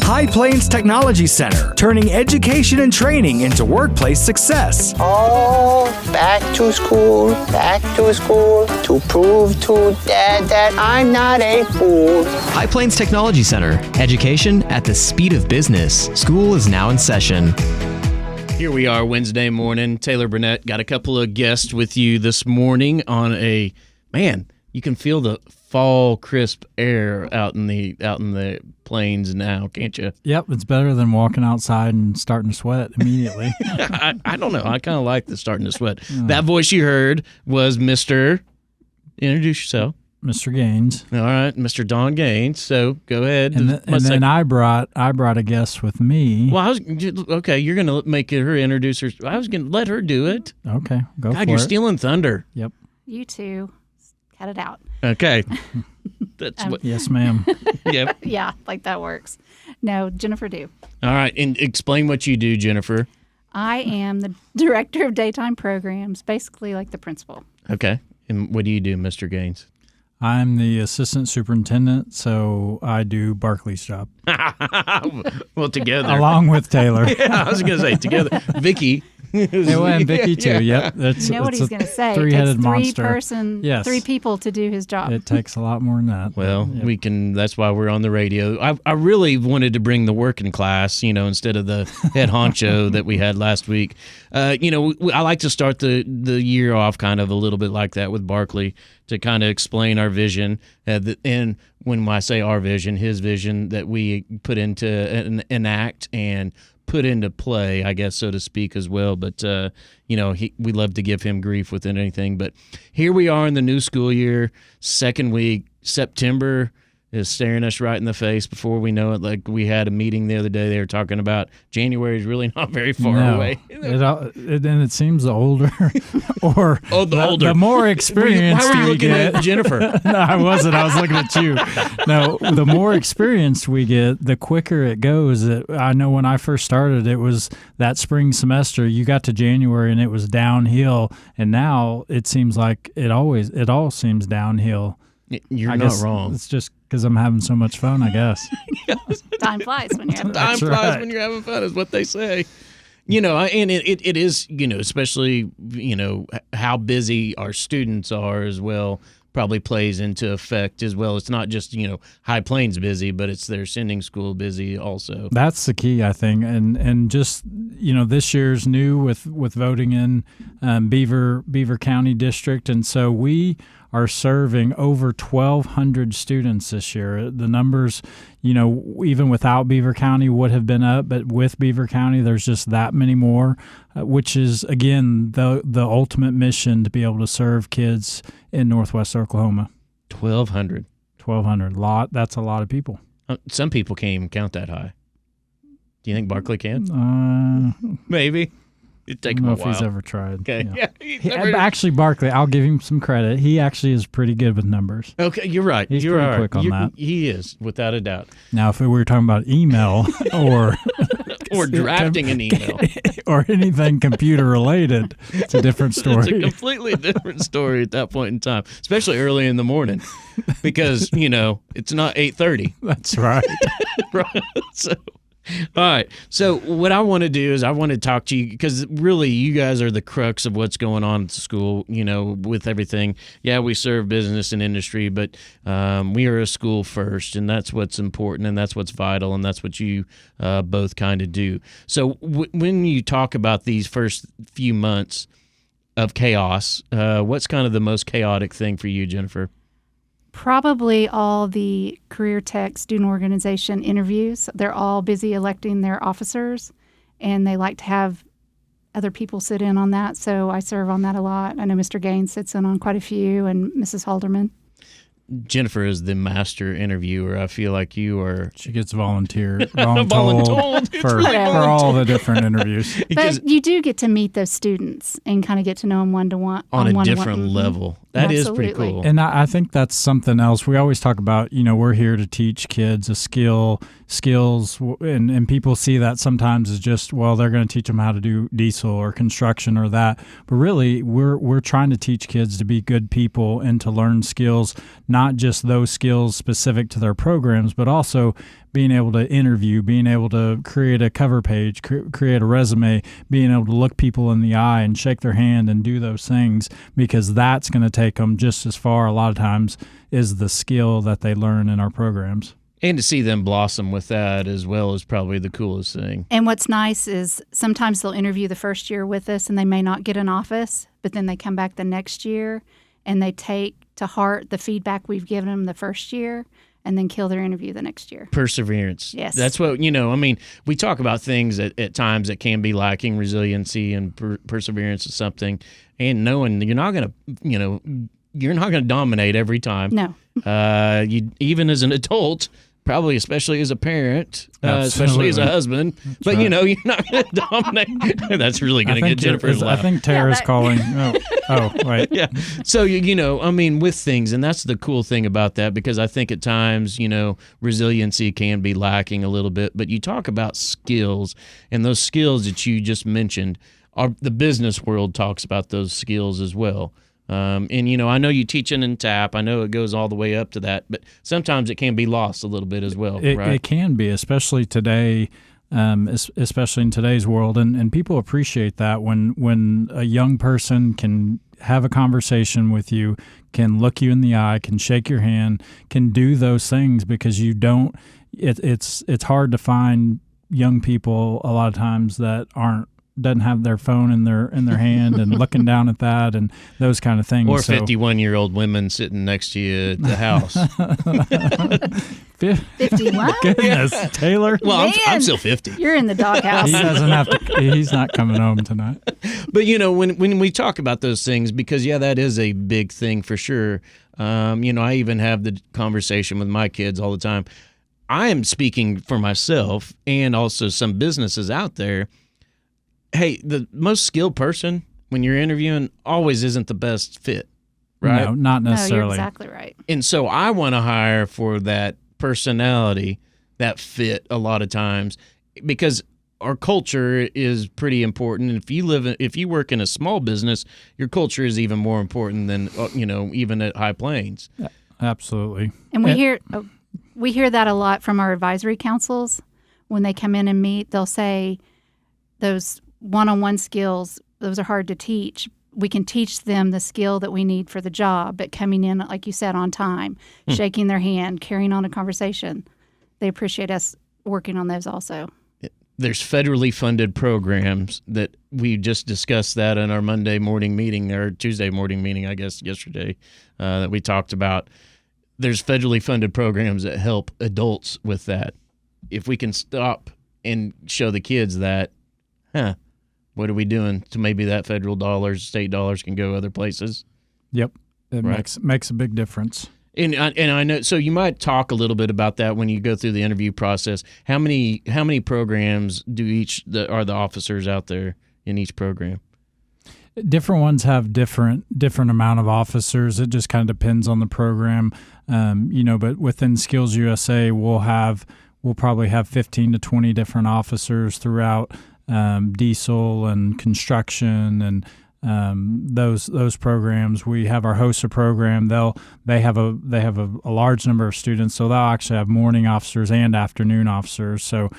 High Plains Technology Center, turning education and training into workplace success. Oh, back to school, to prove to Dad that I'm not a fool. High Plains Technology Center, education at the speed of business. School is now in session. Here we are Wednesday morning. Taylor Burnett got a couple of guests with you this morning on a, man, you can feel the fall crisp air out in the plains now, can't you? Yep, it's better than walking outside and starting to sweat immediately. I don't know. I kind of like the starting to sweat. That voice you heard was Mr. Introduce yourself. Mr. Gaines. All right, Mr. Don Gaines. So go ahead. And then I brought a guest with me. Well, okay. You're gonna make her introduce her. I was gonna let her do it. Okay, go God, for you're it. stealing thunder. Yep. You two, cut it out. Okay. That's what. Yes, ma'am. Yep. Yeah, like that works. No, Jennifer Dew. All right, and explain what you do, Jennifer. I am the director of daytime programs, basically like the principal. Okay. And what do you do, Mr. Gaines? I'm the assistant superintendent, so I do Barkley's job. Well, together. Along with Taylor. Yeah, I was going to say together. Vicky. And Vicky, too. Yep. You know what he's going to say. Three-headed it takes monster. Yes. three people to do his job. It takes a lot more than that. Well, we can. That's why we're on the radio. I really wanted to bring the working class, instead of the head honcho that we had last week. I like to start the year off kind of a little bit like that with Barkley to kind of explain our vision. And when I say our vision, his vision that we put into enact and put into play, I guess, so to speak, as well. But, we love to give him grief with anything. But here we are in the new school year, second week. September is staring us right in the face before we know it. Like we had a meeting the other day. They were talking about January is really not very far away. And it seems the older or the more experienced Why were you looking get. at Jennifer? No, I wasn't. I was looking at you. No, the more experienced we get, the quicker it goes. I know when I first started, it was that spring semester. You got to January and it was downhill, and now it seems like it all seems downhill. You're not wrong. It's just because I'm having so much fun, I guess. Time flies when you're having fun. Time flies when you're having fun is what they say. And it is, especially, how busy our students are as well probably plays into effect as well. It's not just, High Plains busy, but it's their sending school busy also. That's the key, I think. And just, this year's new with voting in Beaver County District. And so we are serving over 1,200 students this year. The numbers, even without Beaver County would have been up, but with Beaver County, there's just that many more, which is, again, the ultimate mission to be able to serve kids in Northwest Oklahoma. 1,200. 1,200. That's a lot of people. Some people can't even count that high. Do you think Barkley can? Maybe. It'd take him a while. I don't know if he's ever tried. Okay. Yeah. Actually, Barkley, I'll give him some credit. He actually is pretty good with numbers. Okay, you're right. He's you're pretty quick on that. He is, without a doubt. Now, if we were talking about email or drafting an email or anything computer related, it's a different story. It's a completely different story at that point in time, especially early in the morning, because it's not 8:30. That's right. Right. So. All right. So what I want to do is I want to talk to you because really you guys are the crux of what's going on at school, with everything. Yeah, we serve business and industry, but we are a school first, and that's what's important, and that's what's vital, and that's what you both kind of do. So when you talk about these first few months of chaos, what's kind of the most chaotic thing for you, Jennifer? Probably all the career tech student organization interviews. They're all busy electing their officers, and they like to have other people sit in on that. So I serve on that a lot. I know Mr. Gaines sits in on quite a few, and Mrs. Halderman. Jennifer is the master interviewer. I feel like you are. She gets voluntold for all the different interviews. But you do get to meet those students and kind of get to know them one-to-one. On a different level. That is pretty cool. And I think that's something else. We always talk about, we're here to teach kids a skills, and people see that sometimes as just, well, they're going to teach them how to do diesel or construction or that. But really, we're trying to teach kids to be good people and to learn skills, not not just those skills specific to their programs, but also being able to interview, being able to create a cover page, create a resume, being able to look people in the eye and shake their hand and do those things, because that's going to take them just as far a lot of times is the skill that they learn in our programs. And to see them blossom with that as well is probably the coolest thing. And what's nice is sometimes they'll interview the first year with us and they may not get an office, but then they come back the next year and they take to heart the feedback we've given them the first year and then kill their interview the next year. Perseverance. Yes. That's what, we talk about things at times that can be lacking, resiliency and perseverance is something, and knowing you're not going to, you're not going to dominate every time. No. Even as an adult, probably especially as a parent, especially as a Absolutely. husband, but right. You're not going to dominate. That's really going to get Jennifer's I laugh. think Tara's calling. Oh, wait. Yeah. So, with things, and that's the cool thing about that, because I think at times, resiliency can be lacking a little bit, but you talk about skills, and those skills that you just mentioned, the business world talks about those skills as well. I know you teach in TAP. I know it goes all the way up to that, but sometimes it can be lost a little bit as well, right? It can be, especially today, especially in today's world, and people appreciate that when a young person can have a conversation with you, can look you in the eye, can shake your hand, can do those things, because you don't. It's hard to find young people a lot of times that doesn't have their phone in their hand and looking down at that and those kind of things. Or 51-year-old women sitting next to you at the house. 51? Goodness, Taylor. Well, I'm Man. still 50. You're in the doghouse. He doesn't have to. He's not coming home tonight. But when we talk about those things, because that is a big thing for sure. I even have the conversation with my kids all the time. I am speaking for myself and also some businesses out there. Hey, the most skilled person when you're interviewing always isn't the best fit, right? No, not No, necessarily. you're exactly right. And so I want to hire for that personality, that fit a lot of times, because our culture is pretty important. And if you work in a small business, your culture is even more important than even at High Plains. Absolutely. And we hear that a lot from our advisory councils. When they come in and meet, they'll say those one-on-one skills, those are hard to teach. We can teach them the skill that we need for the job, but coming in, like you said, on time, shaking their hand, carrying on a conversation. They appreciate us working on those also. There's federally funded programs that we just discussed that in our Monday morning meeting, or Tuesday morning meeting, I guess, yesterday, that we talked about. There's federally funded programs that help adults with that. If we can stop and show the kids that, what are we doing to maybe that federal dollars, state dollars can go other places? Yep. It Right. makes a big difference. And I know, so you might talk a little bit about that when you go through the interview process. How many programs are the officers out there in each program? Different ones have different amount of officers. It just kind of depends on the program, But within Skills USA, we'll probably have 15 to 20 different officers throughout diesel and construction and those programs. We have our HOSA program. They have a large number of students, so they'll actually have morning officers and afternoon officers. So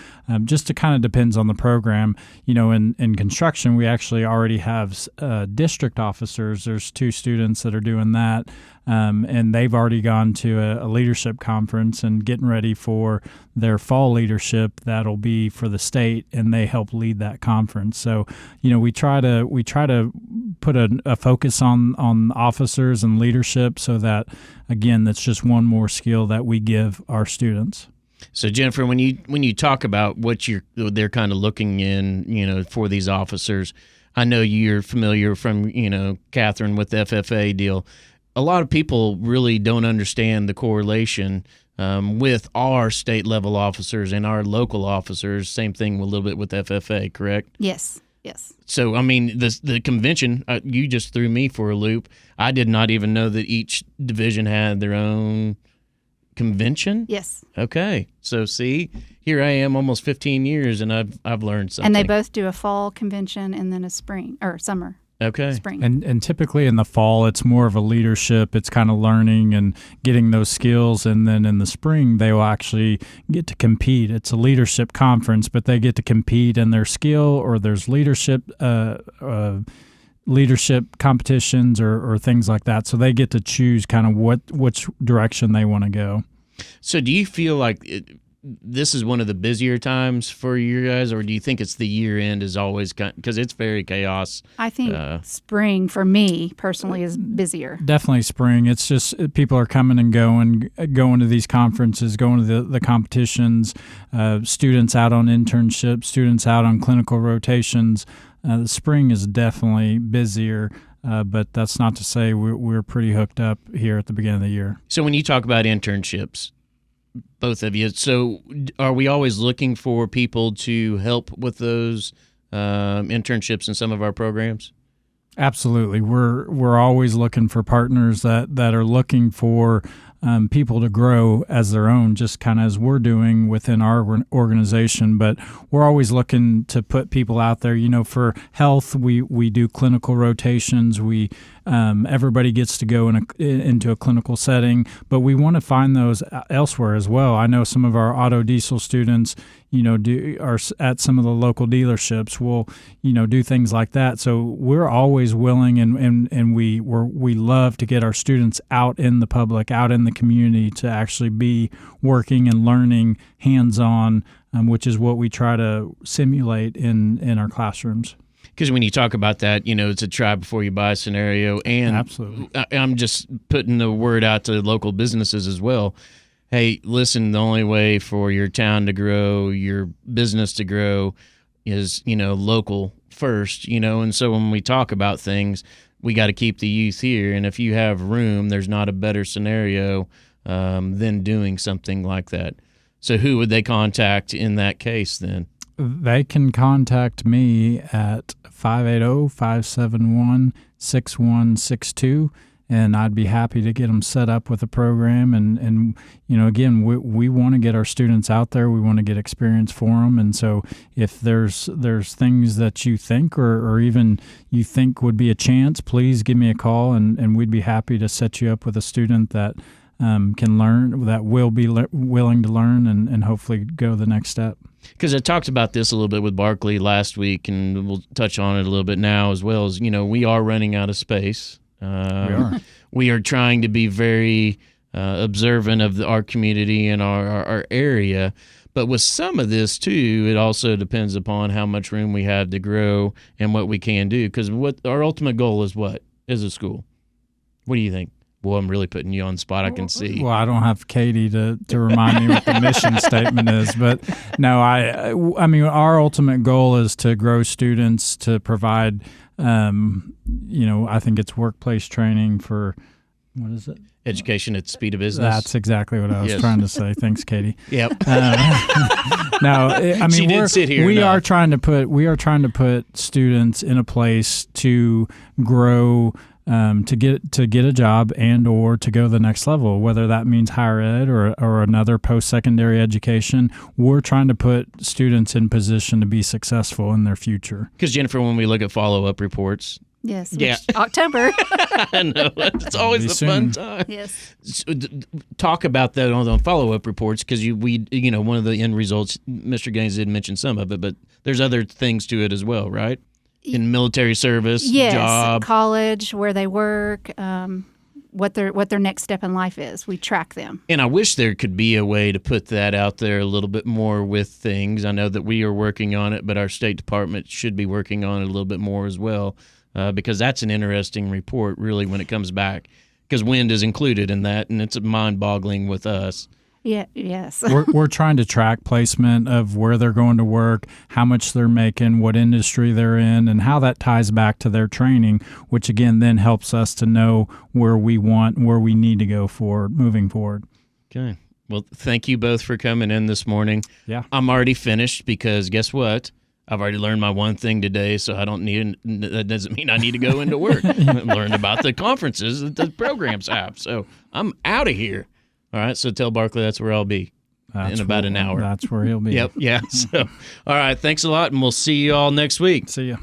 just it kind of depends on the program. In construction, we actually already have district officers. There's 2 students that are doing that. And they've already gone to a leadership conference and getting ready for their fall leadership that'll be for the state, and they help lead that conference. So, we try to put a focus on officers and leadership, so that, again, that's just one more skill that we give our students. So Jennifer, when you talk about what they're kind of looking in, for these officers, I know you're familiar from, Catherine with the FFA deal. A lot of people really don't understand the correlation with our state level officers and our local officers. Same thing a little bit with FFA, correct? Yes. So, the convention, you just threw me for a loop. I did not even know that each division had their own convention. Yes. Okay. So, see, here I am almost 15 years, and I've learned something. And they both do a fall convention and then a spring or summer. Okay. spring. And typically in the fall, it's more of a leadership. It's kind of learning and getting those skills. And then in the spring, they will actually get to compete. It's a leadership conference, but they get to compete in their skill, or there's leadership competitions or things like that. So they get to choose kind of which direction they want to go. So do you feel like this is one of the busier times for you guys, or do you think it's the year end is always because it's very chaos? I think spring for me personally is busier. Definitely spring. It's just people are coming and going to these conferences, going to the competitions, students out on internships, students out on clinical rotations. The spring is definitely busier, but that's not to say we're pretty hooked up here at the beginning of the year. So when you talk about internships, both of you, so are we always looking for people to help with those internships in some of our programs? Absolutely. We're always looking for partners that are looking for people to grow as their own, just kind of as we're doing within our organization. But we're always looking to put people out there. You know, for health, we do clinical rotations. Everybody gets to go into a clinical setting, but we want to find those elsewhere as well. I know some of our auto diesel students, are at some of the local dealerships. We'll, do things like that. So we're always willing, and we love to get our students out in the public, out in the community, to actually be working and learning hands-on, which is what we try to simulate in our classrooms. Because when you talk about that, it's a try before you buy scenario. And absolutely, I'm just putting the word out to local businesses as well. Hey, listen, the only way for your town to grow, your business to grow is, local first, and so when we talk about things, we got to keep the youth here. And if you have room, there's not a better scenario than doing something like that. So who would they contact in that case then? They can contact me at 580-571-6162, and I'd be happy to get them set up with a program. And again, we want to get our students out there. We want to get experience for them. And so if there's things that you think or even you think would be a chance, please give me a call, and we'd be happy to set you up with a student that can learn, that will be willing to learn and hopefully go the next step. Because I talked about this a little bit with Barkley last week, and we'll touch on it a little bit now as well. As we are running out of space. We are trying to be very observant of our community and our area. But with some of this, too, it also depends upon how much room we have to grow and what we can do. Because what our ultimate goal is what? As a school. What do you think? Well, I'm really putting you on the spot. I can see. Well, I don't have Katie to remind me what the mission statement is, but no, I mean, our ultimate goal is to grow students, to provide, I think it's workplace training for, what is it? Education at the speed of business. That's exactly what I was trying to say. Thanks, Katie. Yep. No, I mean, we are trying to put students in a place to grow. To get a job and or to go to the next level, whether that means higher ed or another post-secondary education. We're trying to put students in position to be successful in their future. Because, Jennifer, when we look at follow-up reports. Yes. Yeah. October. I know. It's always a fun time. Yes. So, talk about that on the follow-up reports, because one of the end results, Mr. Gaines did mention some of it, but there's other things to it as well, right? In military service, yes, job, college, where they work, what their next step in life is. We track them. And I wish there could be a way to put that out there a little bit more with things. I know that we are working on it, but our State Department should be working on it a little bit more as well, because that's an interesting report, really, when it comes back, because wind is included in that, and it's mind-boggling with us. Yeah. Yes. We're trying to track placement of where they're going to work, how much they're making, what industry they're in, and how that ties back to their training, which again then helps us to know where we need to go moving forward. Okay. Well, thank you both for coming in this morning. Yeah. I'm already finished, because guess what? I've already learned my one thing today, so that doesn't mean I need to go into work. I've learned about the conferences that the programs have. So I'm out of here. All right, so tell Barkley that's where I'll be in about an hour. That's where he'll be. Yep, yeah. So, all right, thanks a lot, and we'll see you all next week. See ya.